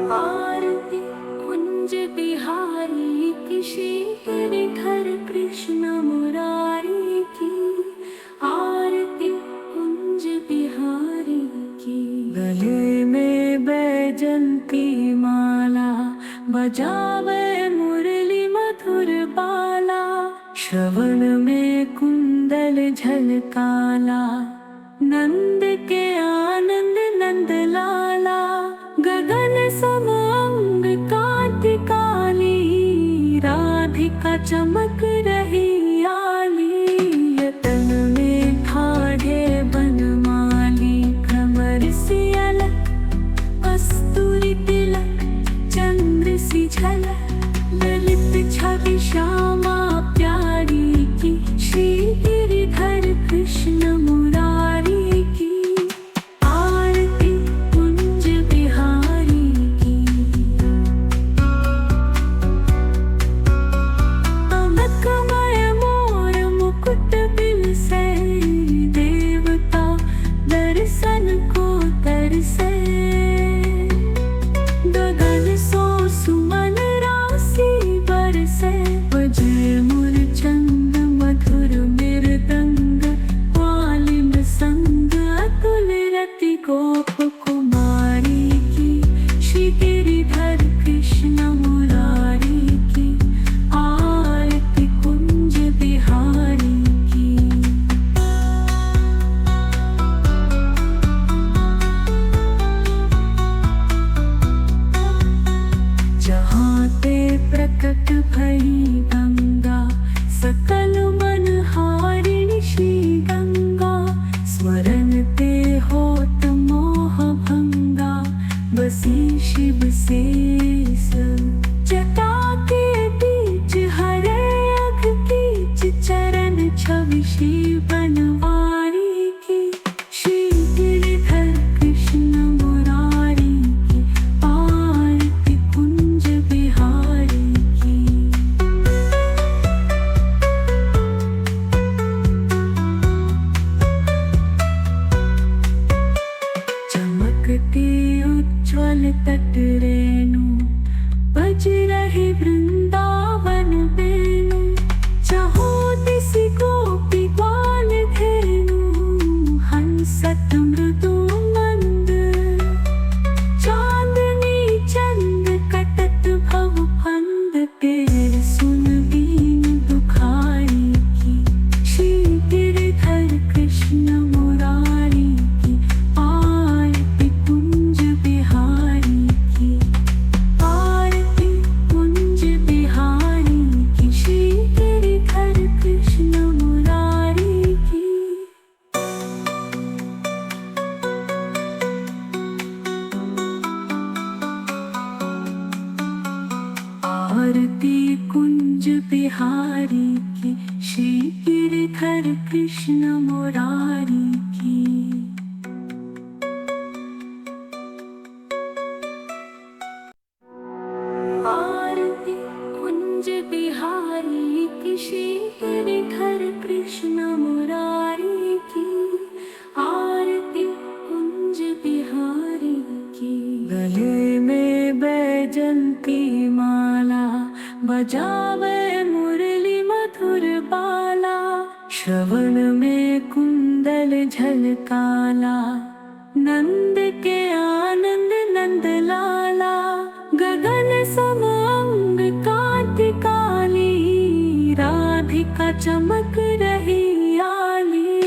आरती कुंज बिहारी की श्रीगिरिधर कृष्ण मुरारी की। आरती कुंज बिहारी की। गले में बैजंती माला, बजावे मुरली मधुर बाला। श्रवण में कुंडल झलकाला, नंद के आनंद नंद लाला। गगन सम अंग कांति काली, राधिका चमक रही आली। यतन में ठाढ़े बनमाली, भ्रमर सी अलक, कस्तूरी तिलक, चंद्र सी झलक। ललित छवि श्यामा प्यारी की, श्री गिरिधर कृष्ण मुरारी की। आरती कुंज बिहारी की। कमलमय मोर मुकुट बिलसे, देवता दर्शन को तरसे। गगन सो सुमन राशि बरसे, बजे मूर्छंद मधुर मृदंग। ग्वालिन संग अतुल रति गोप कुमारी की, श्री गिरिधर कृष्ण मुरारी की। आरती कुंज बिहारी की। जहाँ ते प्रकट भई गंगा, सकल मन हारिणी श्री गंगा। स्मरण ते होत मोह भंगा, बसी शिव शेष। जटा के बीच हरे अघ कीच, चरण छवि श्री बनवारी की। श्री गिरिधर कृष्ण मुरारी की। आरती कुंज बिहारी की। चमकती उज्ज्वल तट रेणु, बज रही वृंदावन वेणु। चहुँ दिस गोपी ग्वाल धेनु, हंसत मृदु मंद। चांदनी चंद कटत भव फंद, तेर सुन दीन दुखारी की। श्री गिरिधर कृष्ण मुरारी की। आरती कुंज बिहारी की। आरती कुंज बिहारी की। श्री गिरिधर कृष्ण मुरारी की। आरती कुंज बिहारी की। श्री गिरिधर कृष्ण मुरारी की। आरती कुंज बिहारी की। श्री गिरिधर कृष्ण मुरारी की। आरती कुंज बिहारी की। गले में बैजंती माला, बजावे मुरली मधुर बाला। श्रवण में कुंडल झलकाला, नंद के आनंद नंद लाला। गगन सम अंग कांति काली, राधिका चमक रही आली।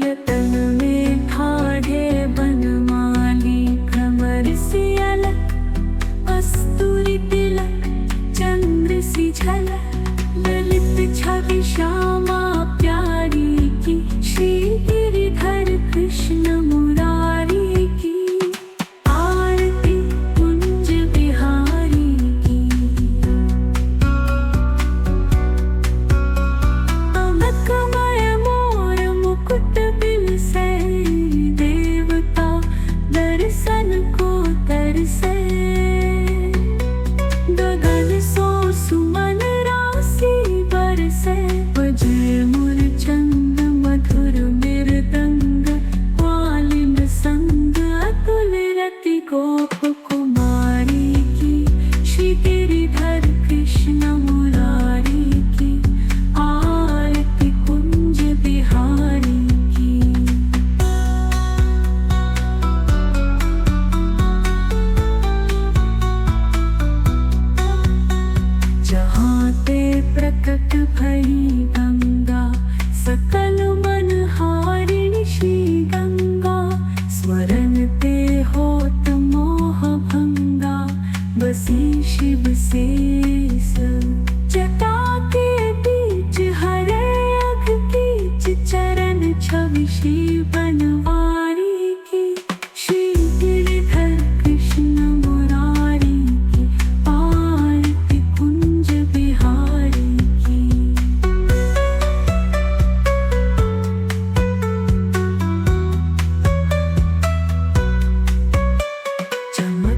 यतन में ठाढ़े बनमाली, भ्रमर सी अलक, कस्तूरी तिलक, चंद्र सी झलक। ललित छवि श्यामा प्यारी की, श्री गिरिधर कृष्ण मुरारी की। आरती कुंज बिहारी की। कमलमय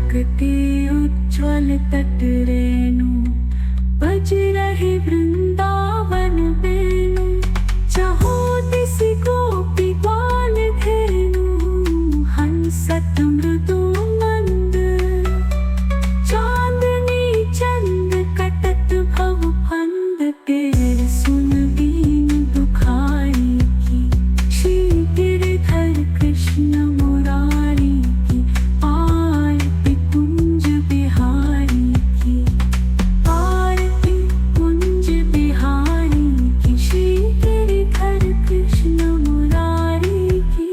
चमकते उज्ज्वल तट रेणु बज रहे वृंदावन वेणु। चाहो दिशि गोपी ग्वाल धेनु हंसत मृदु मंद। चांदनी चंद कटत भव फंद तेर सुन दीन दुखारी की। श्री गिरधर कृष्ण मुरारी की आरती कुंज बिहारी की। आरती कुंज बिहारी की श्री गिरधर कृष्ण मुरारी की।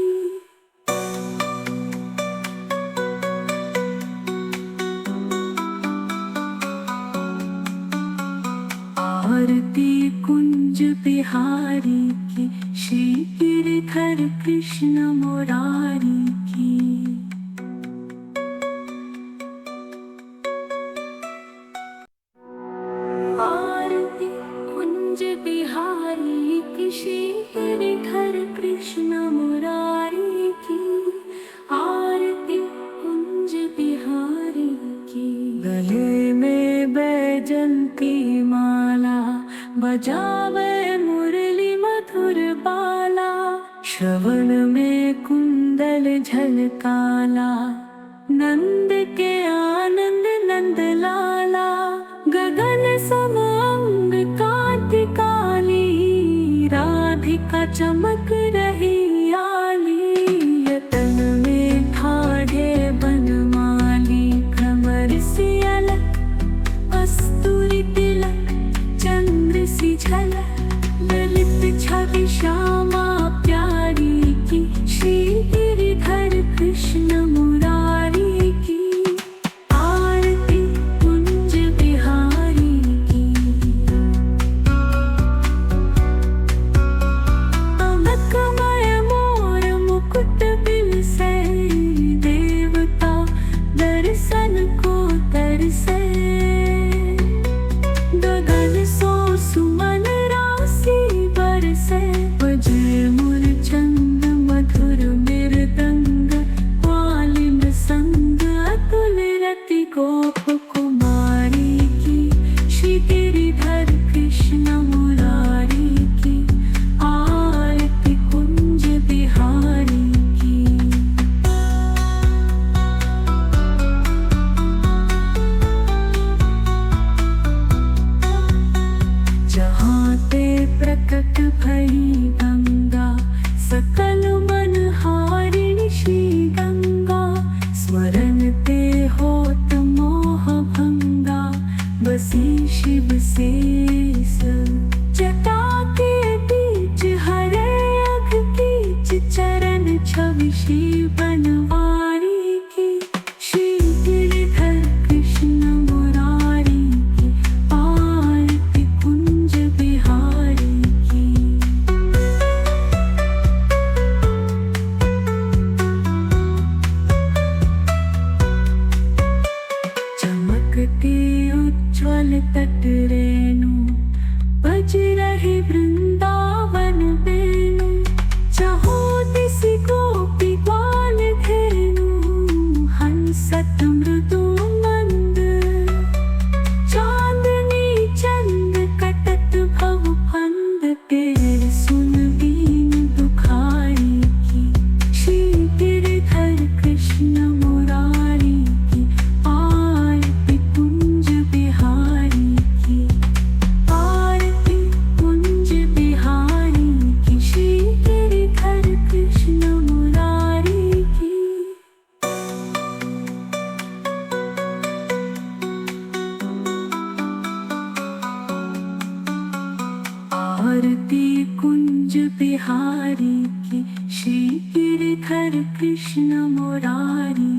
आरती कुंज बिहारी की श्री गिरधर कृष्ण मुरारी की। आरती कुंज बिहारी की श्री गिरधर कृष्ण मुरारी की। आरती कुंज बिहारी की। गले में बैजंती माला बजावे मुरली मधुर बाला। श्रवण में कुंडल झलकाला नंद के आनंद नंद लाला। गगन सम अंग कांति काली राधिका चमक रही आली। यतन में ठाढ़े बनमाली भ्रमर सी अलक कस्तूरी तिलक चंद्र सी झलक। ललित छवि श्यामा प्यारी की श्री गिरधर कृष्ण मुरारी की। आरती कुंज बिहारी की। अलकमय मोर मुकुट बिलसे देवता दर्शन को तरसे। गगन सो सुमन राशि बरसे। बजे मूर्छंद मधुर मृदंग ग्वालिन संग अतुल रति गोप कुमारी की श्री गिरिधर कृष्ण मुरारी की। आरती कुंज बिहारी की। जहाँ ते प्रकट भई गंगा सकल मन हारिणी श्री गंगा। स्मरण ते होत मोह भंगा बसी शिव शेष। जटा के बीच हरे अघ कीच चरण छवि श्री बनवारी की श्री गिरधर कृष्ण मुरारी की। आरती कुंज बिहारी की। चमकते उज्ज्वल तट रेणु बज रहे वृंदावन वेणु। चाहो दिशि गोपी ग्वाल धेनु हंसत मृदु मंद। चांदनी चंद कटत भव फंद तेर सुन दीन दुखारी की श्री गिरधर कृष्ण मुरारी की। आरती कुंज बिहारी की। आरती कुंज बिहारी की श्री गिरधर कृष्ण मुरारी की। आरती कुंज बिहारी की श्री गिरधर कृष्ण मुरारी